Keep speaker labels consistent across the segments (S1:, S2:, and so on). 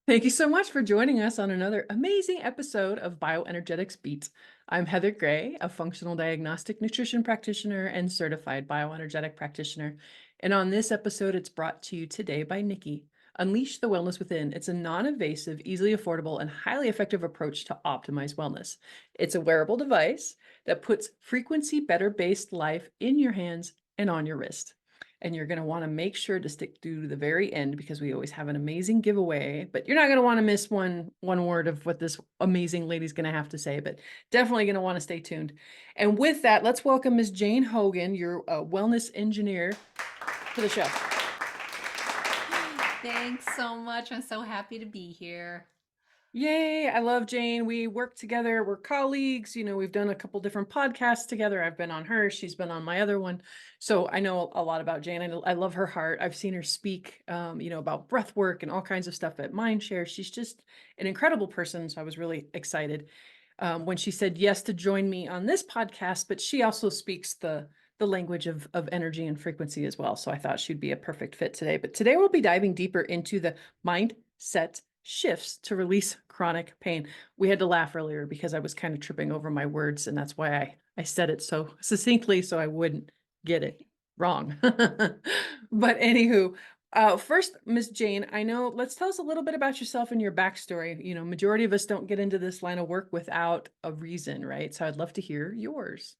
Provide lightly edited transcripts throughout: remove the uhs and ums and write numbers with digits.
S1: Thank you so much for joining us on another amazing episode of Bioenergetics Beats. I'm Heather Gray, a functional diagnostic nutrition practitioner and certified bioenergetic practitioner. And on this episode, it's brought to you today by Nikki. Unleash the Wellness Within. It's a non-invasive, easily affordable, and highly effective approach to optimize wellness. It's a wearable device that puts frequency better based life in your hands and on your wrist. And you're going to want to make sure to stick through to the very end because we always have an amazing giveaway, but you're not going to want to miss one word of what this amazing lady's going to have to say, but definitely going to want to stay tuned. And with that, let's welcome Ms. Jane Hogan, your wellness engineer, to the show.
S2: Thanks so much. I'm so happy to be here.
S1: Yay, I love Jane. We work together. We're colleagues. We've done a couple different podcasts together. I've been on hers. She's been on my other one. So I know a lot about Jane. I love her heart. I've seen her speak, about breath work and all kinds of stuff at Mindshare. She's just an incredible person. So I was really excited when she said yes to join me on this podcast, but she also speaks the language of energy and frequency as well. So I thought she'd be a perfect fit today. But today we'll be diving deeper into the mindset shifts to release chronic pain. We had to laugh earlier because I was kind of tripping over my words, and that's why I said it so succinctly so I wouldn't get it wrong. But anywho, first, Miss Jane, I know, let's tell us a little bit about yourself and your backstory. Majority of us don't get into this line of work without a reason, right? So I'd love to hear yours.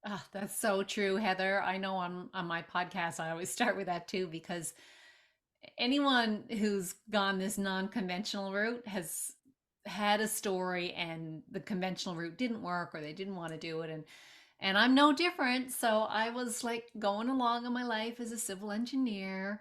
S2: Ah, that's so true, Heather. I know on my podcast, I always start with that too, because anyone who's gone this non-conventional route has had a story and the conventional route didn't work or they didn't want to do it. And I'm no different. So I was like going along in my life as a civil engineer,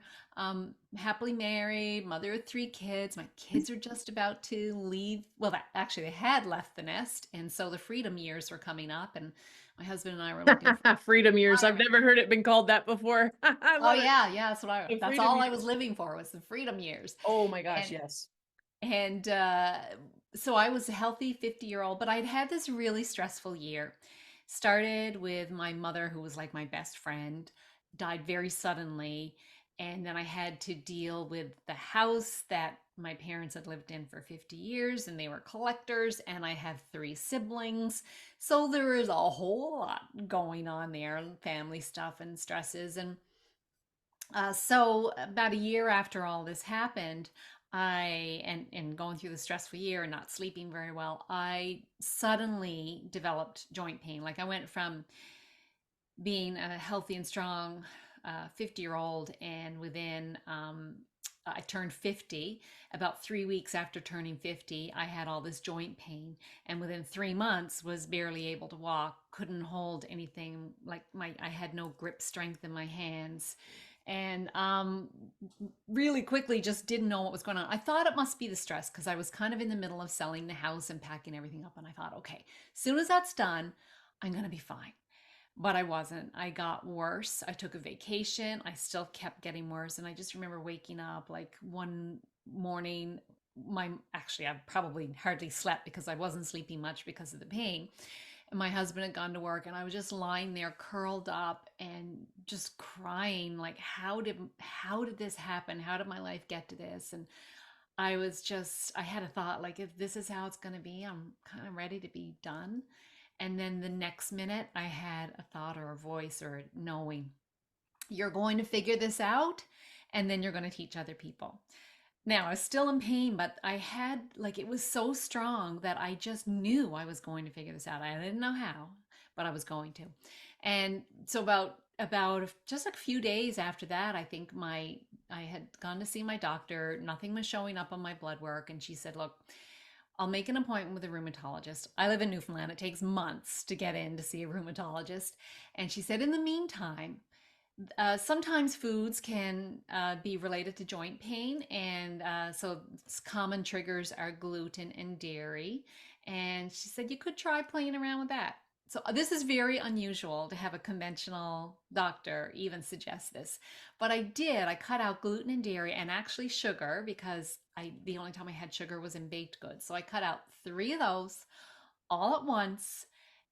S2: happily married, mother of three kids. My kids are just about to leave. Well, actually, they had left the nest. And so the freedom years were coming up. And my husband and I were looking for
S1: Freedom years. I've
S2: retirement.
S1: never heard it been called that before. I
S2: Oh,
S1: love it.
S2: yeah. Yeah.
S1: The
S2: That's
S1: freedom
S2: all I
S1: years.
S2: was living for was the freedom years.
S1: Oh my gosh,
S2: And,
S1: yes.
S2: and so I was a healthy 50-year-old, but I'd had this really stressful year. Started with my mother, who was like my best friend, died very suddenly. And then I had to deal with the house that my parents had lived in for 50 years, and they were collectors. And I have three siblings. So there was a whole lot going on there, family stuff and stresses. And so about a year after all this happened, and going through the stressful year and not sleeping very well, I suddenly developed joint pain. Like I went from being a healthy and strong 50-year-old, and within I turned 50. About 3 weeks after turning 50, I had all this joint pain, and within 3 months was barely able to walk, couldn't hold anything. Like I had no grip strength in my hands, and really quickly just didn't know what was going on. I thought it must be the stress because I was kind of in the middle of selling the house and packing everything up, and I thought, okay, as soon as that's done, I'm going to be fine. But I wasn't. I got worse. I took a vacation. I still kept getting worse. And I just remember waking up like one morning. I probably hardly slept because I wasn't sleeping much because of the pain. And my husband had gone to work, and I was just lying there curled up and just crying like, how did this happen? How did my life get to this? And I had a thought like, if this is how it's going to be, I'm kind of ready to be done. And then the next minute, I had a thought or a voice or a knowing, you're going to figure this out, and then you're going to teach other people. Now, I was still in pain, but I had like, it was so strong that I just knew I was going to figure this out. I didn't know how, but I was going to. And so about just a few days after that, I had gone to see my doctor. Nothing was showing up on my blood work, and she said, "Look, I'll make an appointment with a rheumatologist. I live in Newfoundland. It takes months to get in to see a rheumatologist." And she said, in the meantime, sometimes foods can be related to joint pain. And so common triggers are gluten and dairy. And she said, you could try playing around with that. So this is very unusual to have a conventional doctor even suggest this. But I did. I cut out gluten and dairy and actually sugar because the only time I had sugar was in baked goods. So I cut out three of those all at once,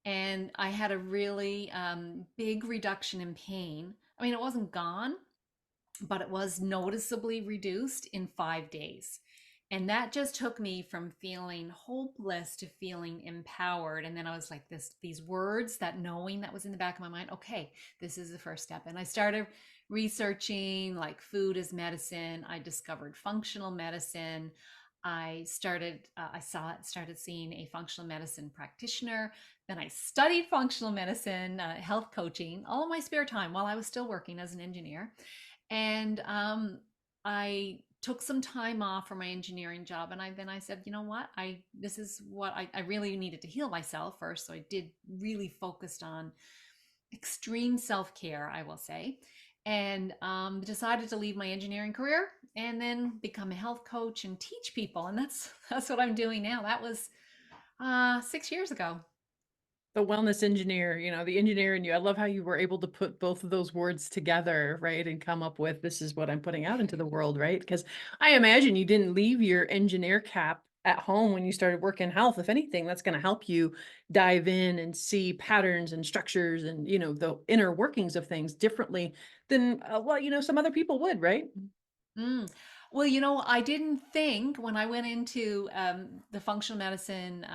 S2: and I had a really big reduction in pain. I mean, it wasn't gone, but it was noticeably reduced in 5 days. And that just took me from feeling hopeless to feeling empowered. And then I was like, these words, that knowing that was in the back of my mind, okay, this is the first step. And I started researching like food as medicine. I discovered functional medicine. Started seeing a functional medicine practitioner. Then I studied functional medicine, health coaching, all of my spare time while I was still working as an engineer. And I took some time off from my engineering job, and I said, you know what, this is what I really needed to heal myself first. So I did really focused on extreme self-care, I will say, and decided to leave my engineering career and then become a health coach and teach people. And that's what I'm doing now. That was 6 years ago.
S1: The wellness engineer, the engineer in you. I love how you were able to put both of those words together, right? And come up with, this is what I'm putting out into the world, right? Because I imagine you didn't leave your engineer cap at home when you started working health. If anything, that's going to help you dive in and see patterns and structures and, the inner workings of things differently than, some other people would, right?
S2: Mm. Well, I didn't think when I went into the functional medicine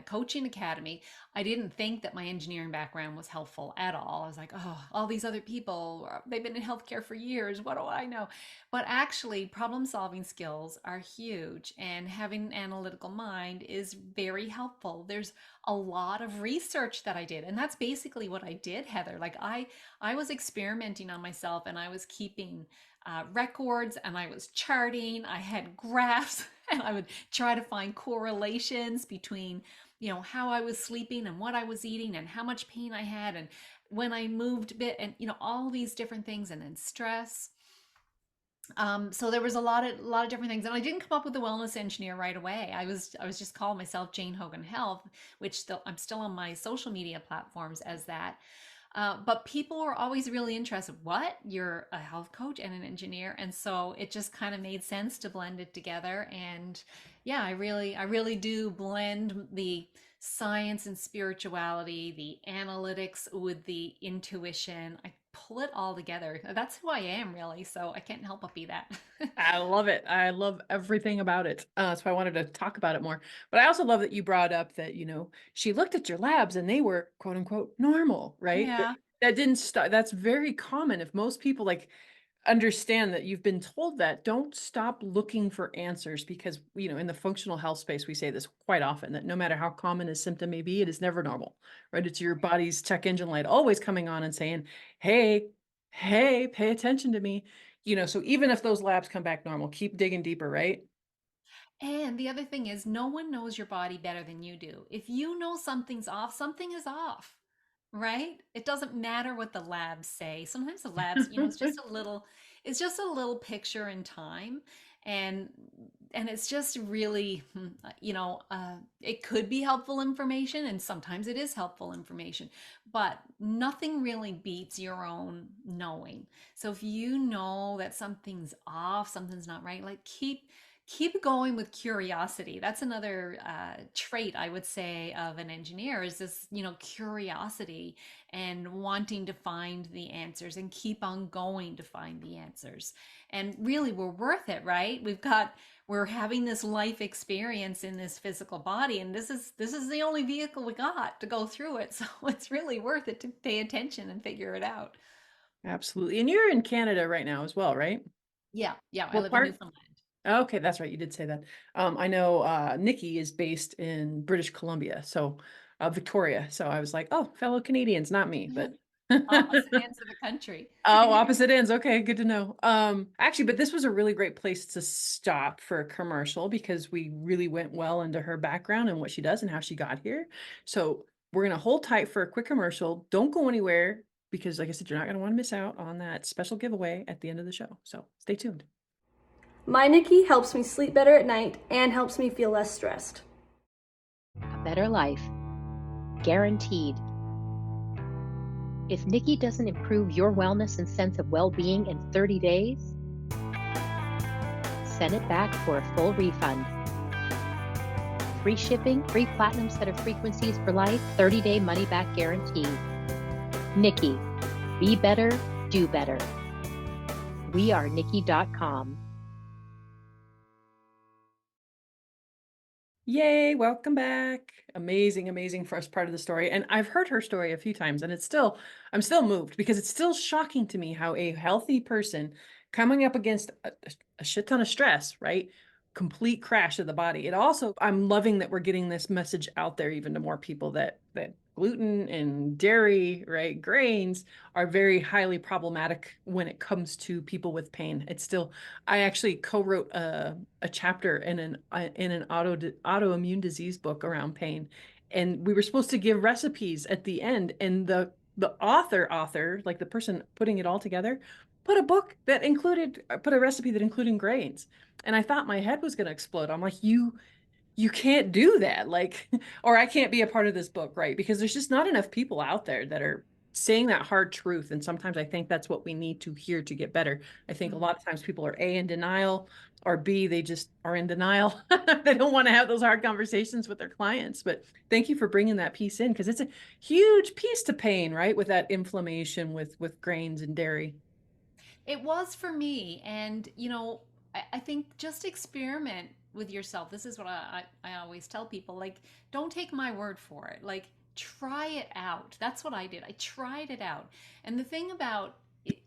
S2: coaching academy, I didn't think that my engineering background was helpful at all. I was like, oh, all these other people, they've been in healthcare for years. What do I know? But actually, problem solving skills are huge, and having an analytical mind is very helpful. There's a lot of research that I did, and that's basically what I did, Heather. Like I was experimenting on myself, and I was keeping records, and I was charting. I had graphs and I would try to find correlations between, how I was sleeping and what I was eating and how much pain I had and when I moved a bit and, all these different things, and then stress. So there was a lot of different things, and I didn't come up with the wellness engineer right away. I was just calling myself Jane Hogan Health, which I'm still on my social media platforms as that. But people were always really interested. What? You're a health coach and an engineer, and so it just kind of made sense to blend it together. And yeah, I really do blend the science and spirituality, the analytics with the intuition. I pull it all together. That's who I am, really. So I can't help but be that.
S1: I love it. I love everything about it. That's why I wanted to talk about it more. But I also love that you brought up that, she looked at your labs and they were quote unquote normal, right?
S2: Yeah.
S1: That didn't start. That's very common. If most people like understand that you've been told that, don't stop looking for answers because, in the functional health space, we say this quite often that no matter how common a symptom may be, it is never normal, right? It's your body's check engine light always coming on and saying, hey, hey, pay attention to me. So even if those labs come back normal, keep digging deeper, right?
S2: And the other thing is, no one knows your body better than you do. If you know something's off, something is off, right? It doesn't matter what the labs say. Sometimes the labs, it's just a little picture in time, and it's just really, it could be helpful information, and sometimes it is helpful information, but nothing really beats your own knowing. So if you know that something's off, something's not right, like keep going with curiosity. That's another trait, I would say, of an engineer, is this, curiosity and wanting to find the answers and keep on going to find the answers. And really, we're worth it, right? We're having this life experience in this physical body, and this is the only vehicle we got to go through it. So it's really worth it to pay attention and figure it out.
S1: Absolutely. And you're in Canada right now as well, right?
S2: Yeah, yeah. I
S1: What
S2: live in
S1: part?
S2: Newfoundland.
S1: Okay, that's right. You did say that. I know Nikki is based in British Columbia, so Victoria. So I was like, oh, fellow Canadians, not me, but
S2: Opposite ends of the country.
S1: oh, opposite ends. Okay, good to know. Actually, but this was a really great place to stop for a commercial because we really went well into her background and what she does and how she got here. So we're gonna hold tight for a quick commercial. Don't go anywhere because, like I said, you're not gonna want to miss out on that special giveaway at the end of the show. So stay tuned.
S3: My Nikki helps me sleep better at night and helps me feel less stressed.
S4: A better life, guaranteed. If Nikki doesn't improve your wellness and sense of well-being in 30 days, send it back for a full refund. Free shipping, free platinum set of frequencies for life, 30-day money-back guarantee. Nikki, be better, do better. We are Nikki.com.
S1: Yay, welcome back. Amazing, amazing first part of the story. And I've heard her story a few times, and I'm still moved because it's still shocking to me how a healthy person coming up against a shit ton of stress, right? Complete crash of the body. It also, I'm loving that we're getting this message out there even to more people that gluten and dairy, right, grains are very highly problematic when it comes to people with pain. It's still, I actually co-wrote a chapter in an autoimmune disease book around pain, and we were supposed to give recipes at the end, and the author, like the person putting it all together, put a recipe that included grains, and I thought my head was going to explode. I'm like, you can't do that, like, or I can't be a part of this book, right? Because there's just not enough people out there that are saying that hard truth. And sometimes I think that's what we need to hear to get better. I think a lot of times people are A, in denial, or B, they just are in denial. They don't want to have those hard conversations with their clients. But thank you for bringing that piece in, because it's a huge piece to pain, right? With that inflammation with grains and dairy.
S2: It was for me. And, I think just experiment with yourself. This is what I always tell people, like, don't take my word for it. Like, try it out. That's what I did. I tried it out. And the thing about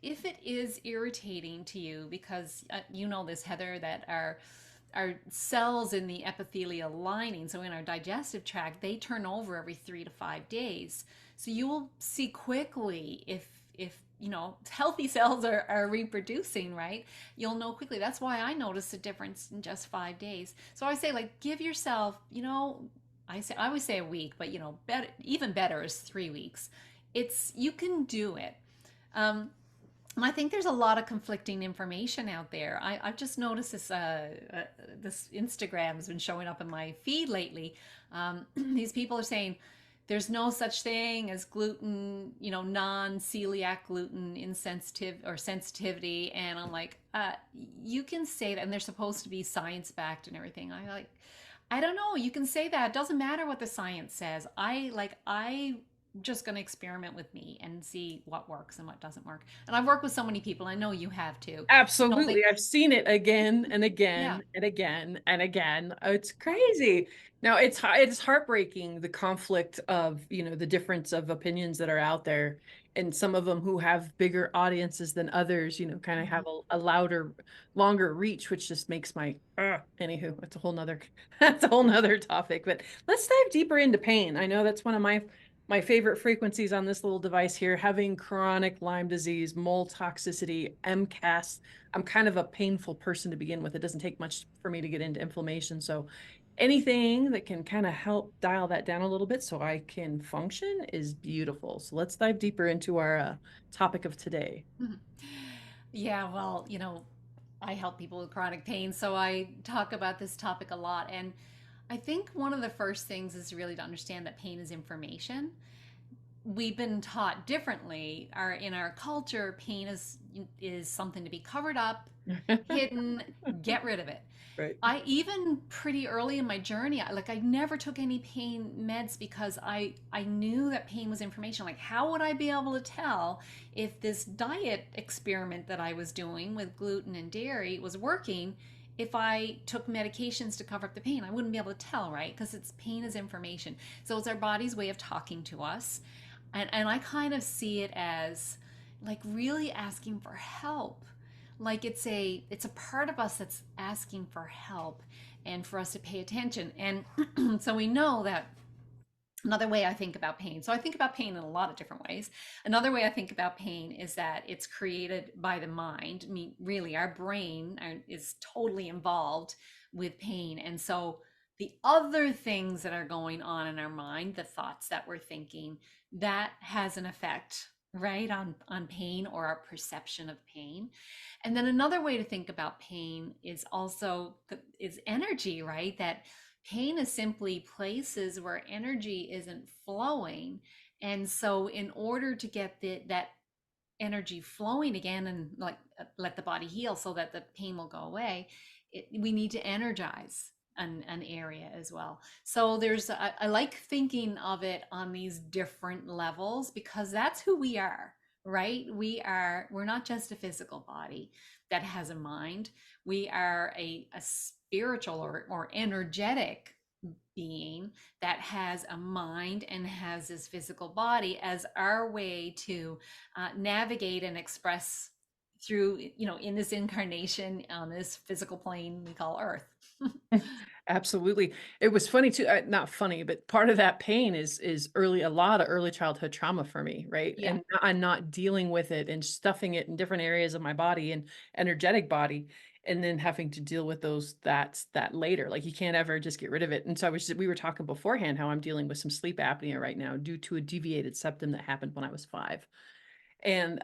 S2: if it is irritating to you, because you know this, Heather, that our cells in the epithelial lining, so in our digestive tract, they turn over every 3 to 5 days. So you will see quickly if healthy cells are reproducing, right? You'll know quickly. That's why I noticed a difference in just 5 days. So I say, like, give yourself, I always say a week, but better, even better is 3 weeks. You can do it. And I think there's a lot of conflicting information out there. I've just noticed this Instagram has been showing up in my feed lately. These people are saying there's no such thing as gluten, non-celiac gluten insensitive or sensitivity. And I'm like, you can say that, and they're supposed to be science backed and everything. I don't know. You can say that. It doesn't matter what the science says. I just going to experiment with me and see what works and what doesn't work. And I've worked with so many people. I know you have too.
S1: Absolutely. I've seen it again and
S2: Yeah.
S1: again and again and again. It's crazy. Now it's heartbreaking, the conflict of, the difference of opinions that are out there, and some of them who have bigger audiences than others, kind of have a louder, longer reach, which just makes my anywho, that's a whole nother that's a whole nother topic. But let's dive deeper into pain. I know that's one of my favorite frequencies on this little device here, having chronic Lyme disease, mold toxicity, MCAS. I'm kind of a painful person to begin with. It doesn't take much for me to get into inflammation. So anything that can kind of help dial that down a little bit so I can function is beautiful. So let's dive deeper into our topic of today.
S2: Yeah, well, I help people with chronic pain, so I talk about this topic a lot. And I think one of the first things is really to understand that pain is information. We've been taught differently. In our culture, pain is something to be covered up, hidden, get rid of it.
S1: Right.
S2: I even pretty early in my journey, I never took any pain meds because I knew that pain was information. Like, how would I be able to tell if this diet experiment that I was doing with gluten and dairy was working if I took medications to cover up the pain? I wouldn't be able to tell, right? Because pain is information. So it's our body's way of talking to us. And I kind of see it as like really asking for help. Like it's a part of us that's asking for help and for us to pay attention. And so we know that another way I think about pain. So I think about pain in a lot of different ways. Another way I think about pain is that it's created by the mind. I mean, really, our brain is totally involved with pain. And so the other things that are going on in our mind, the thoughts that we're thinking, that has an effect, right, on pain or our perception of pain. And then another way to think about pain is also is energy, right? That pain is simply places where energy isn't flowing. And so in order to get that energy flowing again and let the body heal so that the pain will go away, we need to energize an area as well. So I like thinking of it on these different levels because that's who we are, right? We're not just a physical body that has a mind. We are a spiritual or energetic being that has a mind and has this physical body as our way to navigate and express through, in this incarnation on this physical plane we call Earth.
S1: Absolutely. It was funny too, not funny, but part of that pain is a lot of early childhood trauma for me, right?
S2: Yeah.
S1: And I'm not dealing with it and stuffing it in different areas of my body and energetic body, and then having to deal with that later. Like you can't ever just get rid of it. And so we were talking beforehand how I'm dealing with some sleep apnea right now due to a deviated septum that happened when I was 5. And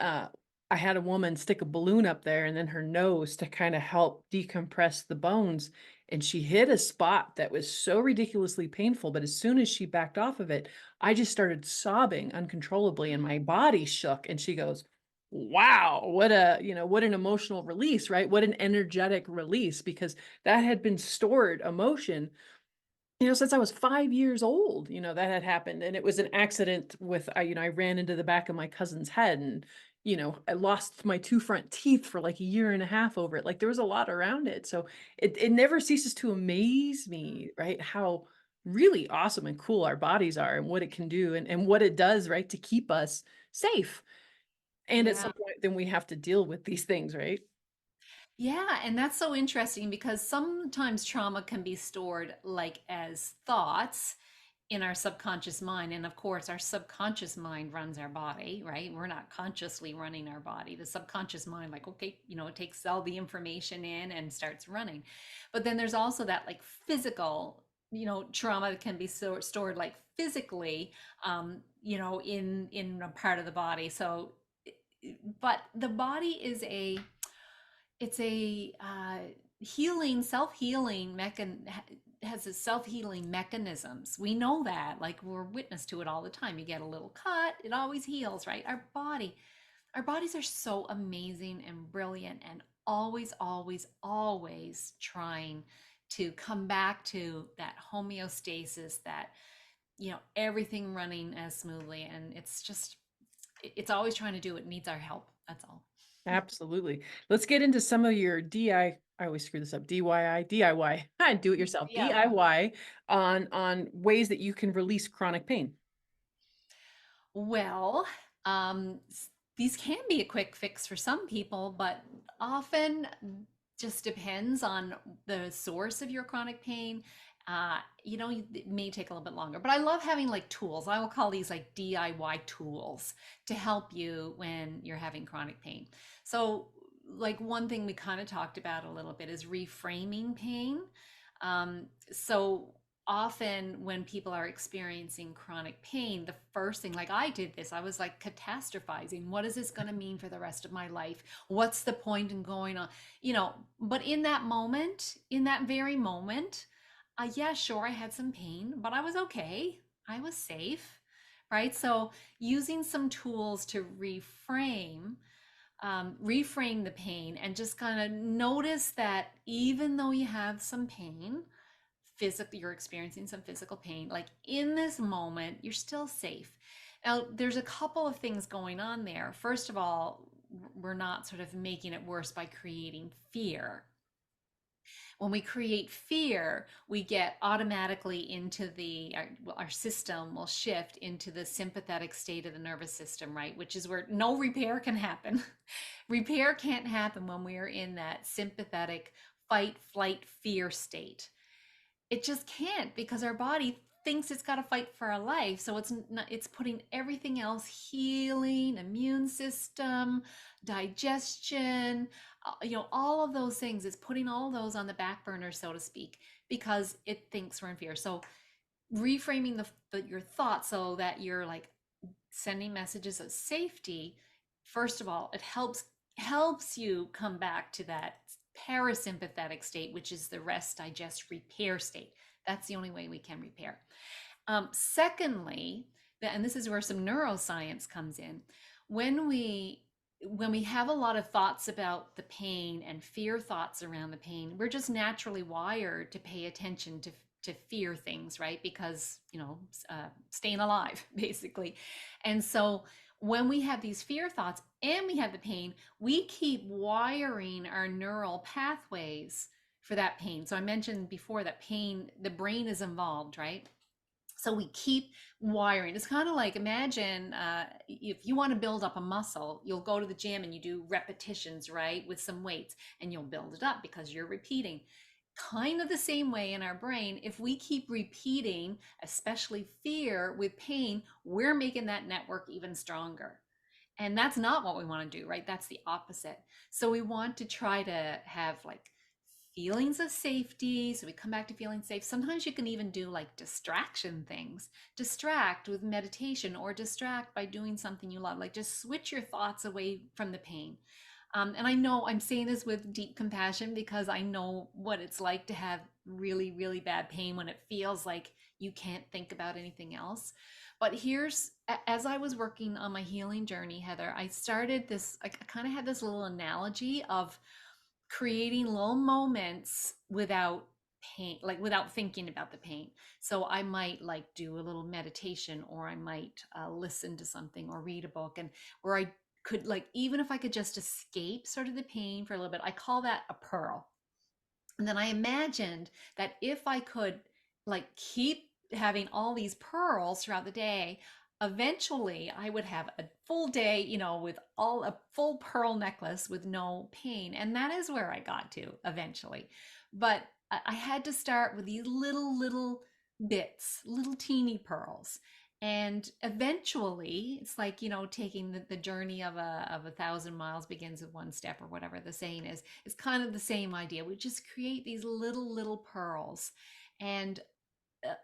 S1: I had a woman stick a balloon up there and then her nose to kind of help decompress the bones. And she hit a spot that was so ridiculously painful. But as soon as she backed off of it, I just started sobbing uncontrollably and my body shook. And she goes, wow, what an emotional release, right? What an energetic release, because that had been stored emotion, since I was 5 years old, that had happened. And it was an accident with, I ran into the back of my cousin's head and, I lost my 2 front teeth for like a year and a half over it. Like there was a lot around it. So it never ceases to amaze me, right? How really awesome and cool our bodies are and what it can do and what it does, right? To keep us safe. And at
S2: Yeah.
S1: some point, then we have to deal with these things, right?
S2: Yeah, and that's so interesting because sometimes trauma can be stored like as thoughts in our subconscious mind. And of course, our subconscious mind runs our body, right? We're not consciously running our body. The subconscious mind, like, okay, it takes all the information in and starts running. But then there's also that like physical, trauma that can be stored like physically, in a part of the body. So, but the body is a healing, self-healing has a self-healing mechanisms. We know that, like we're witness to it all the time. You get a little cut, it always heals, right? Our bodies are so amazing and brilliant and always, always, always trying to come back to that homeostasis, that, everything running as smoothly. And it's always trying to do it, needs our help. That's all.
S1: Absolutely. Let's get into some of your I always screw this up, DIY, do it yourself,
S2: Yeah.
S1: DIY on ways that you can release chronic pain.
S2: Well, these can be a quick fix for some people, but often just depends on the source of your chronic pain. It may take a little bit longer, but I love having like tools. I will call these like DIY tools to help you when you're having chronic pain. So, like one thing we kind of talked about a little bit is reframing pain. So often when people are experiencing chronic pain, the first thing, like I did this, I was like catastrophizing. What is this going to mean for the rest of my life? What's the point in going on? But in that moment, in that very moment, yeah, sure, I had some pain, but I was okay. I was safe, right? So using some tools to reframe the pain and just kind of notice that even though you have some pain, physically you're experiencing some physical pain, like in this moment you're still safe. Now there's a couple of things going on there. First of all, we're not sort of making it worse by creating fear. When we create fear, we get automatically into our system will shift into the sympathetic state of the nervous system, right? Which is where no repair can happen. Repair can't happen when we are in that sympathetic fight, flight, fear state. It just can't, because our body thinks it's got to fight for our life. So it's putting everything else, healing, immune system, digestion, all of those things, it's putting all of those on the back burner, so to speak, because it thinks we're in fear. So reframing your thoughts so that you're like sending messages of safety. First of all, it helps you come back to that parasympathetic state, which is the rest, digest, repair state. That's the only way we can repair. Secondly, and this is where some neuroscience comes in, when we have a lot of thoughts about the pain and fear thoughts around the pain, we're just naturally wired to pay attention to fear things, right? Because staying alive basically. And so when we have these fear thoughts and we have the pain, we keep wiring our neural pathways for that pain. So I mentioned before that pain, the brain is involved, right? So we keep wiring. It's kind of like, imagine if you want to build up a muscle, you'll go to the gym and you do repetitions, right, with some weights, and you'll build it up because you're repeating. Kind of the same way in our brain, if we keep repeating, especially fear with pain, we're making that network even stronger. And that's not what we want to do, right? That's the opposite. So we want to try to have like feelings of safety. So we come back to feeling safe. Sometimes you can even do like distraction things, distract with meditation or distract by doing something you love, like just switch your thoughts away from the pain. And I know I'm saying this with deep compassion because I know what it's like to have really, really bad pain when it feels like you can't think about anything else. But here's, as I was working on my healing journey, Heather, I started this, I kind of had this little analogy of creating little moments without pain, like without thinking about the pain. So I might like do a little meditation, or I might listen to something or read a book, and where I could, like, even if I could just escape sort of the pain for a little bit, I call that a pearl. And then I imagined that if I could like keep having all these pearls throughout the day, eventually I would have a full day, with all a full pearl necklace with no pain. And that is where I got to eventually. But I had to start with these little bits, little teeny pearls. And eventually it's like, taking the journey of a thousand miles begins with one step, or whatever the saying is. It's kind of the same idea. We just create these little pearls. And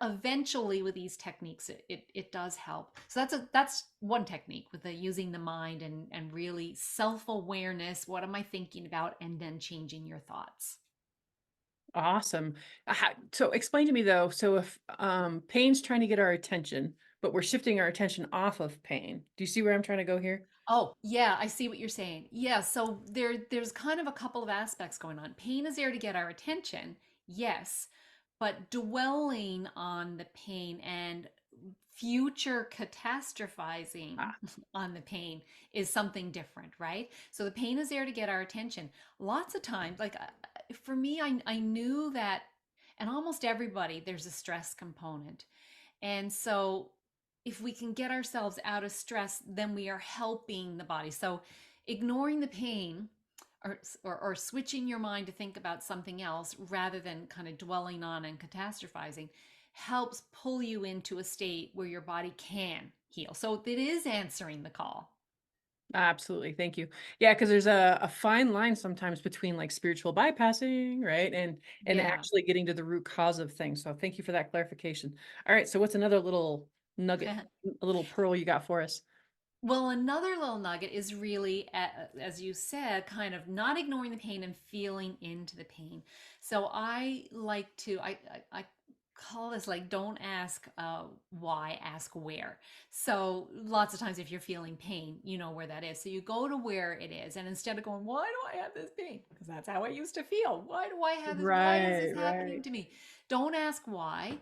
S2: eventually with these techniques, it does help. So that's one technique, with the using the mind and really self-awareness. What am I thinking about? And then changing your thoughts.
S1: Awesome. So explain to me though, so if pain's trying to get our attention, but we're shifting our attention off of pain. Do you see where I'm trying to go here?
S2: Oh, yeah, I see what you're saying. Yeah, so there's kind of a couple of aspects going on. Pain is there to get our attention, yes, but dwelling on the pain and future catastrophizing
S1: Ah,
S2: on the pain is something different, right? So the pain is there to get our attention. Lots of times, like for me, I knew that, and almost everybody, there's a stress component. And so if we can get ourselves out of stress, then we are helping the body. So ignoring the pain, or switching your mind to think about something else rather than kind of dwelling on and catastrophizing, helps pull you into a state where your body can heal. So it is answering the call.
S1: absolutely. Thank you. Yeah, because there's a fine line sometimes between like spiritual bypassing, right? And
S2: Yeah.
S1: actually getting to the root cause of things. So thank you for that clarification. All right. So what's another little nugget, a little pearl you got for us?
S2: Well, another little nugget is really, as you said, kind of not ignoring the pain and feeling into the pain. So I like to, I call this like, don't ask why, ask where. So lots of times if you're feeling pain, you know where that is. So you go to where it is. And instead of going, why do I have this pain? Because that's how I used to feel. Why do I have this? Why is
S1: Right,
S2: this happening
S1: right.
S2: to me? Don't ask why,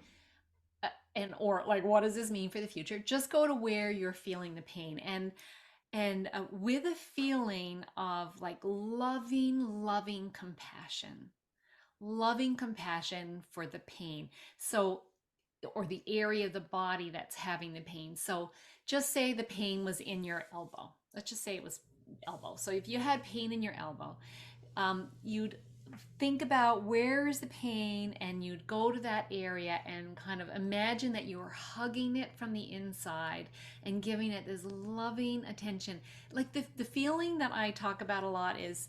S2: and or like, what does this mean for the future? Just go to where you're feeling the pain, and with a feeling of like loving compassion, loving compassion for the pain. So, or the area of the body that's having the pain. So just say the pain was in your elbow. Let's just say it was elbow. So if you had pain in your elbow, you'd think about where is the pain, and you'd go to that area and kind of imagine that you were hugging it from the inside and giving it this loving attention. Like the feeling that I talk about a lot is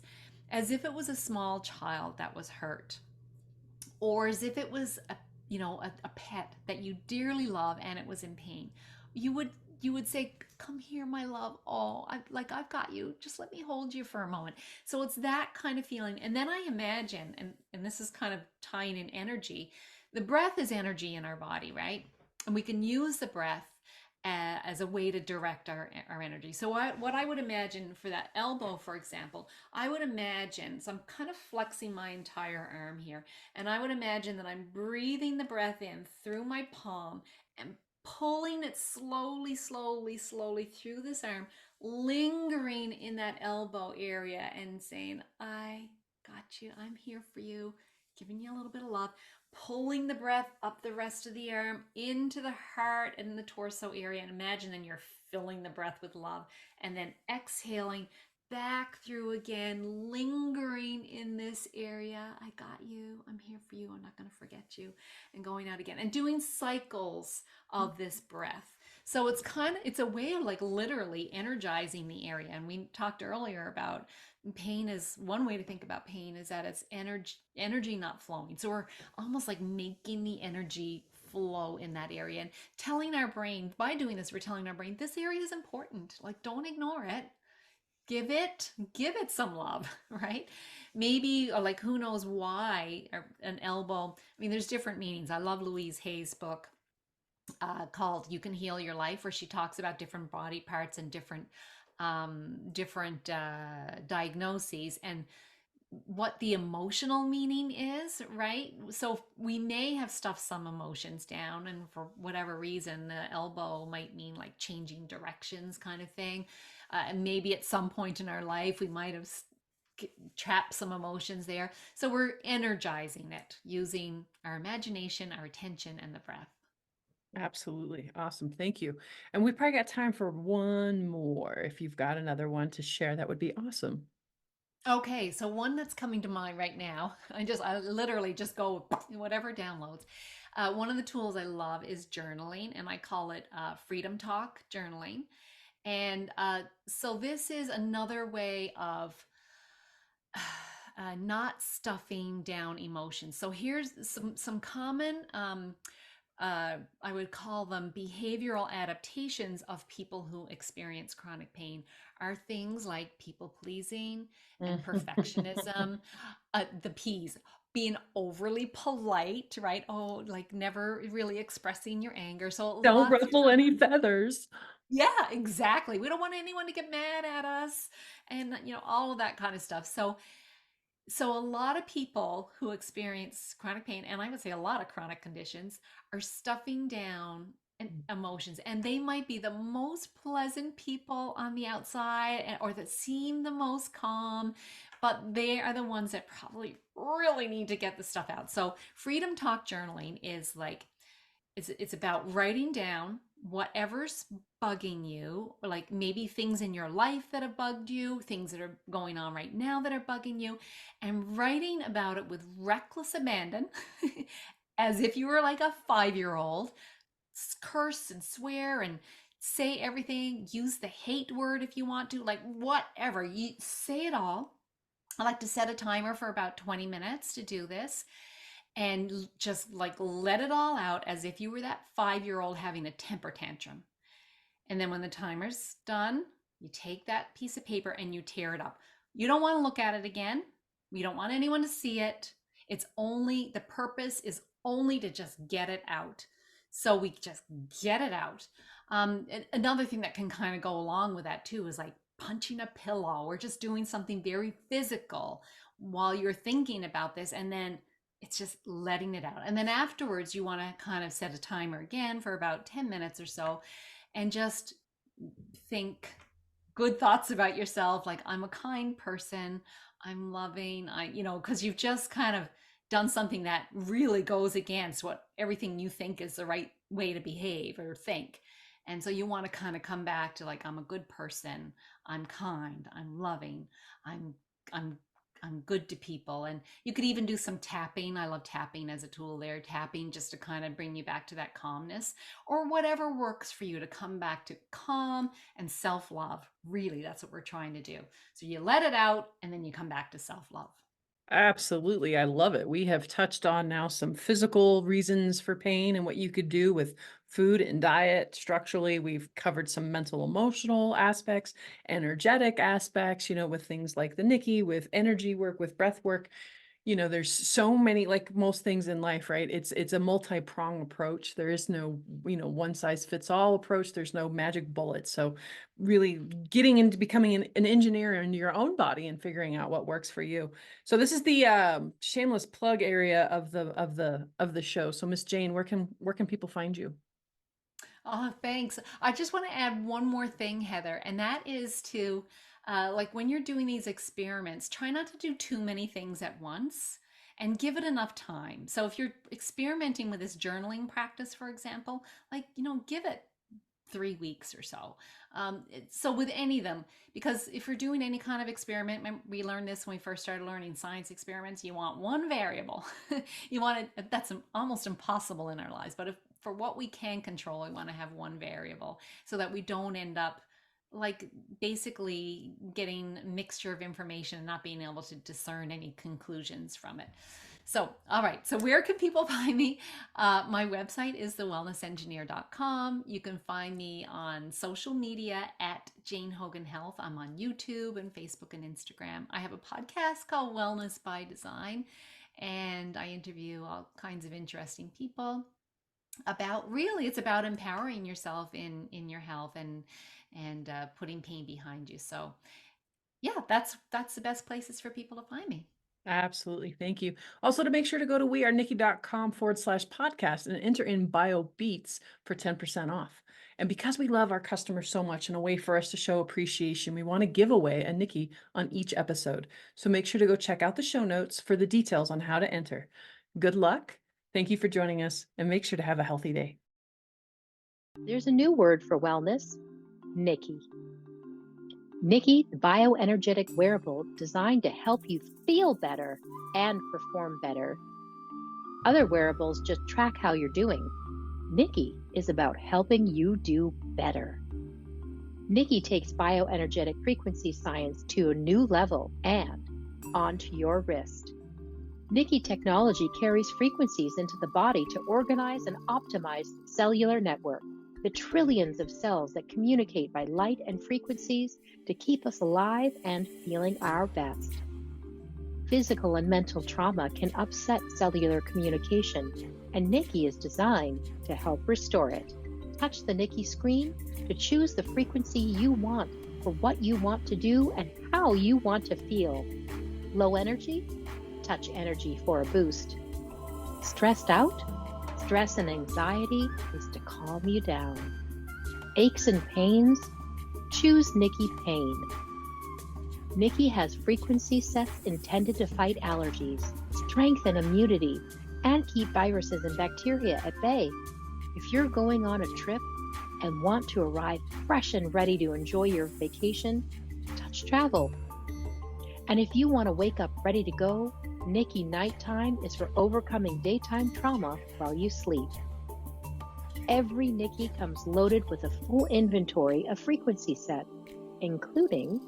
S2: as if it was a small child that was hurt, or as if it was a pet that you dearly love and it was in pain. You would say, come here, my love. Oh, I've got you. Just let me hold you for a moment. So it's that kind of feeling. And then I imagine, and this is kind of tying in energy, the breath is energy in our body, right? And we can use the breath as a way to direct our energy. So what I would imagine for that elbow, for example, I would imagine, so I'm kind of flexing my entire arm here, and I would imagine that I'm breathing the breath in through my palm and pulling it slowly through this arm, lingering in that elbow area and saying, I got you. I'm here for you. giving you a little bit of love, pulling the breath up the rest of the arm into the heart and the torso area. And imagine then you're filling the breath with love, and then exhaling back through again, lingering in this area. I got you. I'm here for you. I'm not going to forget you. And going out again and doing cycles of this breath. So it's a way of like literally energizing the area. And we talked earlier about pain is one way to think about pain is that it's energy not flowing. So we're almost like making the energy flow in that area and telling our brain, by doing this, we're telling our brain this area is important. Like, don't ignore it. Give it some love, right? Maybe, or like, who knows why, or an elbow. I mean, there's different meanings. I love Louise Hay's book called "You Can Heal Your Life," where she talks about different body parts and different diagnoses and what the emotional meaning is, right? So we may have stuffed some emotions down, and for whatever reason, the elbow might mean like changing directions, kind of thing. And maybe at some point in our life, we might have trapped some emotions there. So we're energizing it using our imagination, our attention, and the breath.
S1: Absolutely. Awesome. Thank you. And we probably got time for one more. If you've got another one to share, that would be awesome.
S2: Okay, so one that's coming to mind right now, I literally just go whatever downloads. One of the tools I love is journaling, and I call it Freedom Talk journaling. And so this is another way of not stuffing down emotions. So here's some common I would call them behavioral adaptations of people who experience chronic pain are things like people pleasing and perfectionism, the P's, being overly polite, right? Oh, like never really expressing your anger. So
S1: Don't
S2: lots of
S1: ruffle any
S2: times,
S1: feathers.
S2: yeah, exactly. We don't want anyone to get mad at us and all of that kind of stuff. So a lot of people who experience chronic pain, and I would say a lot of chronic conditions, are stuffing down emotions, and they might be the most pleasant people on the outside or that seem the most calm, but they are the ones that probably really need to get the stuff out. So freedom talk journaling is like it's about writing down whatever's bugging you, or like maybe things in your life that have bugged you, things that are going on right now that are bugging you, and writing about it with reckless abandon, as if you were like a 5-year-old, curse and swear and say everything, use the hate word if you want to, like whatever, you say it all. I like to set a timer for about 20 minutes to do this and just like let it all out as if you were that 5-year-old having a temper tantrum. And then when the timer's done, you take that piece of paper and you tear it up. You don't want to look at it again. You don't want anyone to see it. The purpose is only to just get it out. So we just get it out. Another thing that can kind of go along with that too is like punching a pillow or just doing something very physical while you're thinking about this. And then it's just letting it out. And then afterwards, you want to kind of set a timer again for about 10 minutes or so and just think good thoughts about yourself. Like, I'm a kind person. I'm loving. Because you've just kind of done something that really goes against what everything you think is the right way to behave or think. And so you want to kind of come back to like, I'm a good person. I'm kind. I'm loving. I'm I'm I'm good to people. And you could even do some tapping. I love tapping as a tool there, tapping just to kind of bring you back to that calmness or whatever works for you to come back to calm and self-love. Really, that's what we're trying to do. So you let it out and then you come back to self-love.
S1: Absolutely. I love it. We have touched on now some physical reasons for pain and what you could do with food and diet. Structurally, we've covered some mental, emotional aspects, energetic aspects, with things like the Nikki, with energy work, with breath work. There's so many, like most things in life, right? It's a multi-pronged approach. There is no, one size fits all approach. There's no magic bullet. So really getting into becoming an engineer in your own body and figuring out what works for you. So this is the shameless plug area of the show. So Miss Jane, where can people find you?
S2: Oh, thanks. I just want to add one more thing, Heather, and that is to, like when you're doing these experiments, try not to do too many things at once and give it enough time. So if you're experimenting with this journaling practice, for example, like, give it 3 weeks or so. So with any of them, because if you're doing any kind of experiment, we learned this when we first started learning science experiments, you want one variable. You want it, that's almost impossible in our lives. But if for what we can control, we want to have one variable so that we don't end up like basically getting a mixture of information and not being able to discern any conclusions from it. So, all right. So where can people find me? My website is thewellnessengineer.com. You can find me on social media at Jane Hogan Health. I'm on YouTube and Facebook and Instagram. I have a podcast called Wellness by Design, and I interview all kinds of interesting people it's about empowering yourself in your health and putting pain behind you. So yeah, that's the best places for people to find me.
S1: Absolutely. Thank you. Also, to make sure to go to wearenikki.com/podcast and enter in BioBeats for 10% off. And because we love our customers so much, and a way for us to show appreciation, we want to give away a Nikki on each episode. So make sure to go check out the show notes for the details on how to enter. Good luck. Thank you for joining us, and make sure to have a healthy day.
S4: There's a new word for wellness, Nikki. Nikki, the bioenergetic wearable designed to help you feel better and perform better. Other wearables just track how you're doing. Nikki is about helping you do better. Nikki takes bioenergetic frequency science to a new level and onto your wrist. Nikki technology carries frequencies into the body to organize and optimize the cellular network, the trillions of cells that communicate by light and frequencies to keep us alive and feeling our best. Physical and mental trauma can upset cellular communication, and Nikki is designed to help restore it. Touch the Nikki screen to choose the frequency you want for what you want to do and how you want to feel. Low energy? Touch energy for a boost. Stressed out? Stress and anxiety is to calm you down. Aches and pains? Choose Nikki Pain. Nikki has frequency sets intended to fight allergies, strengthen immunity, and keep viruses and bacteria at bay. If you're going on a trip and want to arrive fresh and ready to enjoy your vacation, touch travel. And if you want to wake up ready to go, Nikki Nighttime is for overcoming daytime trauma while you sleep. Every Nikki comes loaded with a full inventory of frequency set, including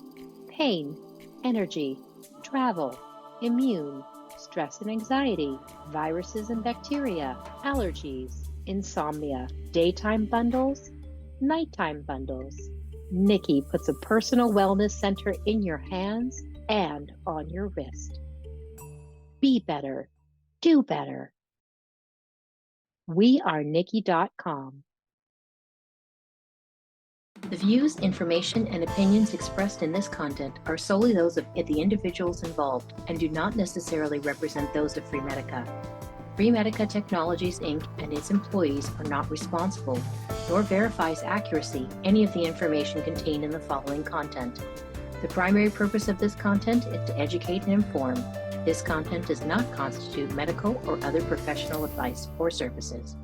S4: pain, energy, travel, immune, stress and anxiety, viruses and bacteria, allergies, insomnia, daytime bundles, nighttime bundles. Nikki puts a personal wellness center in your hands and on your wrist. Be better. Do better. wearenikki.com. The views, information, and opinions expressed in this content are solely those of the individuals involved and do not necessarily represent those of Freemedica. Freemedica Technologies, Inc. and its employees are not responsible, nor verifies accuracy any of the information contained in the following content. The primary purpose of this content is to educate and inform. This content does not constitute medical or other professional advice or services.